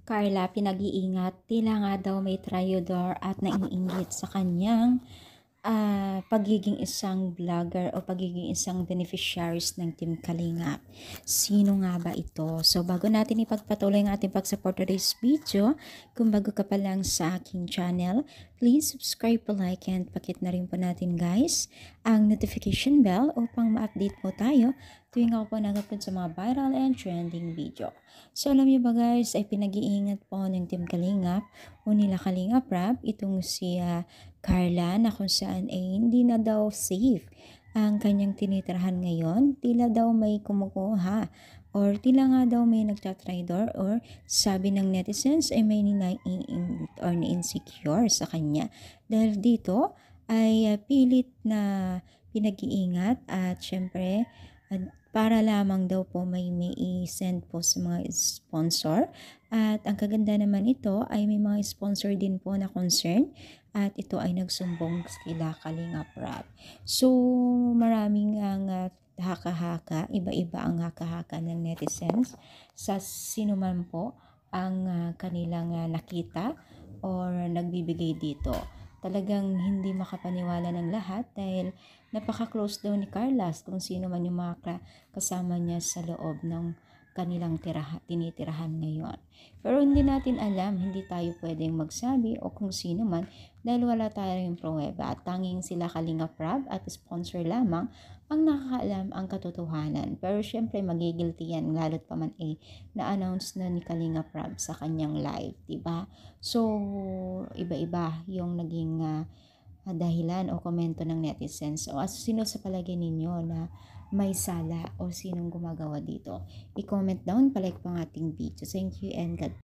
Carla pinag-iingat, tila nga daw may trayodor at naiinggit sa kanyang pagiging isang vlogger o pagiging isang beneficiaries ng Team Kalingap. Sino nga ba ito? So bago natin ipagpatuloy ang ating pag-support today's video, kung bago ka pa lang sa aking channel, please subscribe po, like, and pakit na rin po natin guys ang notification bell upang ma-update po tayo tuwing ako po nag-upload sa mga viral and trending video. So alam niyo ba guys, ay pinag-iingat po ng Team Kalingap o nila Kalingap Rap itong si Carla na kung saan ay hindi na daw safe ang kanyang tinitirahan ngayon. Tila daw may kumukuha or tila nga daw may nagtatraidor or sabi ng netizens ay may naiingit or ni-insecure sa kanya. Dahil dito ay pilit na pinag-iingat at syempre para lamang daw po may i-send po sa mga sponsor. At ang kaganda naman ito ay may mga sponsor din po na concern at ito ay nagsumbong sila Kalingap Rap. So maraming ang haka-haka, iba-iba ang haka-haka ng netizens sa sinuman po ang kanilang nakita or nagbibigay dito. Talagang hindi makapaniwala ng lahat dahil napaka-close daw ni Carlas kung sino man yung mga kasama niya sa loob ng kanilang tinitirahan ngayon. Pero hindi natin alam, hindi tayo pwedeng magsabi o kung sino man dahil wala tayong pruweba at tanging sila Kalingap Rap at sponsor lamang ang nakakaalam ang katotohanan. Pero syempre magigilty yan lalo't pa man na-announce na ni Kalingap Rap sa kanyang live, diba? So iba-iba yung naging dahilan o komento ng netizens. O sino sa palagay ninyo na may sala o sinong gumagawa dito? I-comment down, palike po ang ating video. Thank you and God